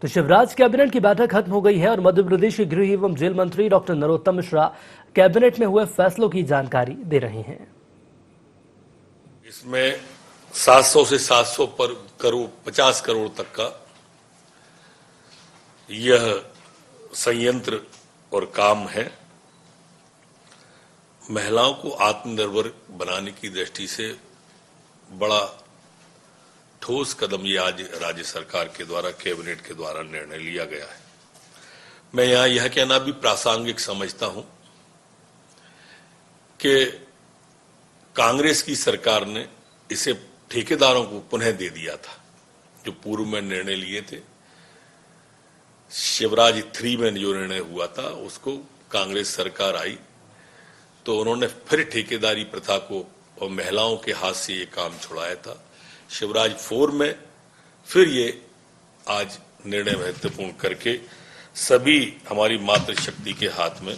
तो शिवराज कैबिनेट की बैठक खत्म हो गई है और मध्य प्रदेश के गृह एवं जेल मंत्री डॉक्टर नरोत्तम मिश्रा कैबिनेट में हुए फैसलों की जानकारी दे रहे हैं। इसमें 700 से 700 पर करोड़ 50 करोड़ तक का यह संयंत्र और काम है। महिलाओं को आत्मनिर्भर बनाने की दृष्टि से बड़ा ठोस कदम ये आज राज्य सरकार के द्वारा कैबिनेट के द्वारा निर्णय लिया गया है। मैं यहां यह कहना भी प्रासंगिक समझता हूं कि कांग्रेस की सरकार ने इसे ठेकेदारों को पुनः दे दिया था, जो पूर्व में निर्णय लिए थे। शिवराज 3 में जो निर्णय हुआ था उसको कांग्रेस सरकार आई तो उन्होंने फिर ठेकेदारी प्रथा को और महिलाओं के हाथ से ये काम छुड़ाया था। शिवराज 4 में फिर ये आज निर्णय महत्वपूर्ण करके सभी हमारी मातृशक्ति के हाथ में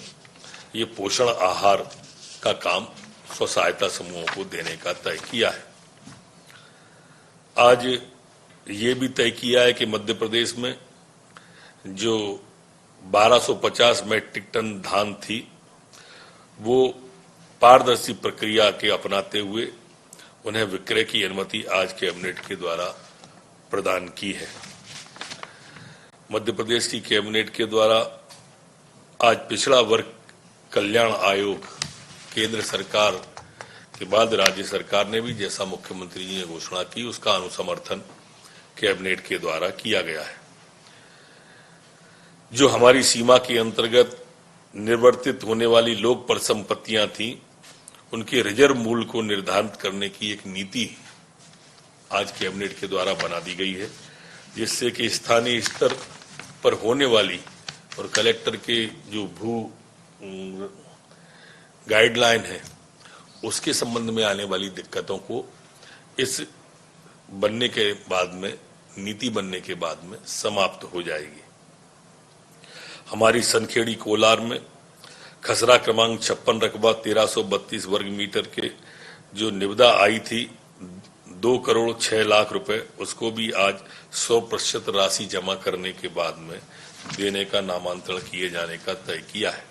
ये पोषण आहार का काम स्व सहायता समूहों को देने का तय किया है। आज ये भी तय किया है कि मध्य प्रदेश में जो 1250 मैट्रिक टन धान थी वो पारदर्शी प्रक्रिया के अपनाते हुए उन्हें विक्रय की अनुमति आज कैबिनेट के द्वारा प्रदान की है। मध्य प्रदेश की कैबिनेट के द्वारा आज पिछड़ा वर्ग कल्याण आयोग केंद्र सरकार के बाद राज्य सरकार ने भी, जैसा मुख्यमंत्री जी ने घोषणा की, उसका अनुसमर्थन कैबिनेट के द्वारा किया गया है। जो हमारी सीमा के अंतर्गत निर्वर्तित होने वाली लोक परिसंपत्तियां थी उनके रिजर्व मूल्य को निर्धारित करने की एक नीति आज कैबिनेट के द्वारा बना दी गई है, जिससे कि स्थानीय स्तर पर होने वाली और कलेक्टर के जो भू गाइडलाइन है उसके संबंध में आने वाली दिक्कतों को इस बनने के बाद में, नीति बनने के बाद में समाप्त हो जाएगी। हमारी सनखेड़ी कोलार में खसरा क्रमांक 56 रकबा 1332 वर्ग मीटर के जो निविदा आई थी 2 करोड़ 6 लाख रुपए, उसको भी आज 100% राशि जमा करने के बाद में देने का नामांतरण किए जाने का तय किया है।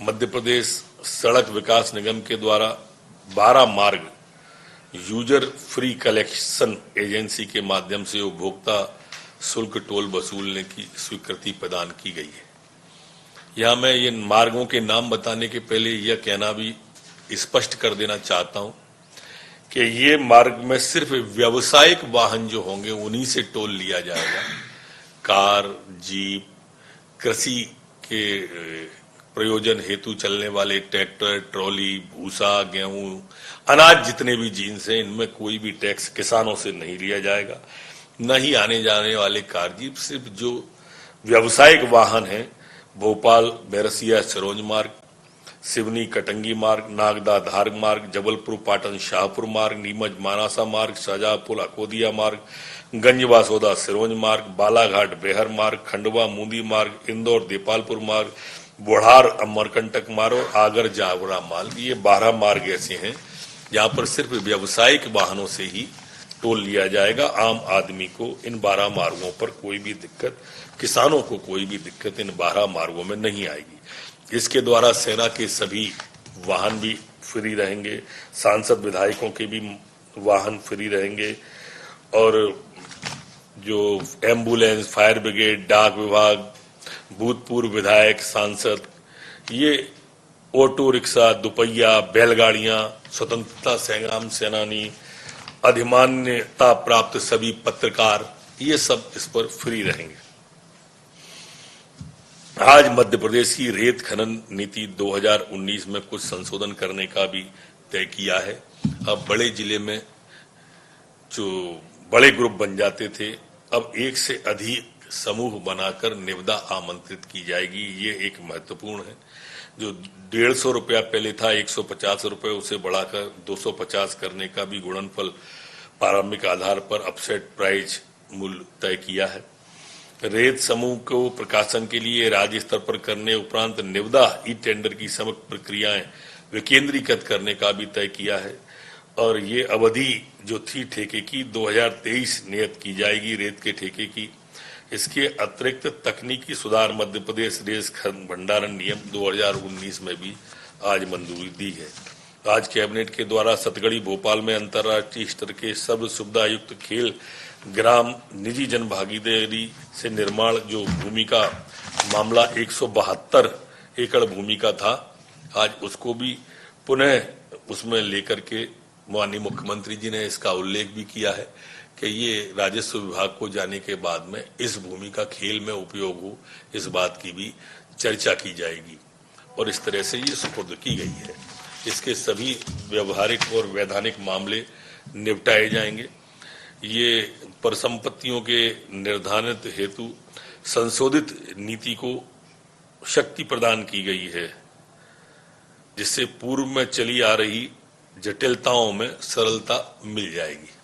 मध्य प्रदेश सड़क विकास निगम के द्वारा 12 मार्ग यूजर फ्री कलेक्शन एजेंसी के माध्यम से उपभोक्ता शुल्क टोल वसूलने की स्वीकृति प्रदान की गई है। यहां मैं इन मार्गों के नाम बताने के पहले यह कहना भी स्पष्ट कर देना चाहता हूं कि ये मार्ग में सिर्फ व्यावसायिक वाहन जो होंगे उन्हीं से टोल लिया जाएगा। कार, जीप, कृषि के प्रयोजन हेतु चलने वाले ट्रैक्टर, ट्रॉली, भूसा, गेहूं, अनाज जितने भी जीन्स हैं इनमें कोई भी टैक्स किसानों से नहीं लिया जाएगा। न ही आने जाने वाले कार, जीप, सिर्फ जो व्यावसायिक वाहन हैं भोपाल बैरसिया सिरोंज मार्ग, सिवनी कटंगी मार्ग, नागदा धार मार्ग, जबलपुर पाटन शाहपुर मार्ग, नीमच मानासा मार्ग, शाहजहांपुर अकोदिया मार्ग, गंजबासौदा सिरोंज मार्ग, बालाघाट बेहर मार्ग, खंडवा मूंदी मार्ग, इंदौर देपालपुर मार्ग, बुढ़ार अमरकंटक मार्ग, आगर जावरा मार्ग। ये 12 मार्ग ऐसे हैं जहां पर सिर्फ व्यावसायिक वाहनों से ही टोल लिया जाएगा। आम आदमी को इन 12 मार्गों पर कोई भी दिक्कत, किसानों को कोई भी दिक्कत इन 12 मार्गों में नहीं आएगी। इसके द्वारा सेना के सभी वाहन भी फ्री रहेंगे, सांसद विधायकों के भी वाहन फ्री रहेंगे और जो एम्बुलेंस, फायर ब्रिगेड, डाक विभाग, भूतपूर्व विधायक, सांसद, ये ऑटो रिक्शा, दुपहिया, बैलगाड़ियां, स्वतंत्रता संग्राम सेनानी, अधिमान्यता प्राप्त सभी पत्रकार, ये सब इस पर फ्री रहेंगे। आज मध्य प्रदेश की रेत खनन नीति 2019 में कुछ संशोधन करने का भी तय किया है। अब बड़े जिले में जो बड़े ग्रुप बन जाते थे, अब एक से अधिक समूह बनाकर निविदा आमंत्रित की जाएगी। ये एक महत्वपूर्ण है। जो 150 रुपया पहले था 150 रुपये, उसे बढ़ाकर 250 करने का भी गुणनफल प्रारंभिक आधार पर अपसेट प्राइस मूल्य तय किया है। रेत समूह को प्रकाशन के लिए राज्य स्तर पर करने उपरांत निविदा ई टेंडर की समग्र प्रक्रियाएं विकेंद्रीकृत करने का भी तय किया है और ये अवधि जो थी ठेके की 2023 नियत की जाएगी रेत के ठेके की। इसके अतिरिक्त तकनीकी सुधार मध्य प्रदेश रेस भंडारण नियम 2019 में भी आज मंजूरी दी है। आज कैबिनेट के द्वारा सतगढ़ी भोपाल में अंतर्राष्ट्रीय स्तर के सर्व सुविधा युक्त खेल ग्राम निजी जन भागीदारी से निर्माण जो भूमि का मामला 172 एकड़ भूमि का था, आज उसको भी पुनः उसमें लेकर के माननीय मुख्यमंत्री जी ने इसका उल्लेख भी किया है कि ये राजस्व विभाग को जाने के बाद में इस भूमि का खेल में उपयोग हो, इस बात की भी चर्चा की जाएगी और इस तरह से ये सुपुर्द की गई है। इसके सभी व्यवहारिक और वैधानिक मामले निपटाए जाएंगे। ये परिसंपत्तियों के निर्धारित हेतु संशोधित नीति को शक्ति प्रदान की गई है, जिससे पूर्व में चली आ रही जटिलताओं में सरलता मिल जाएगी।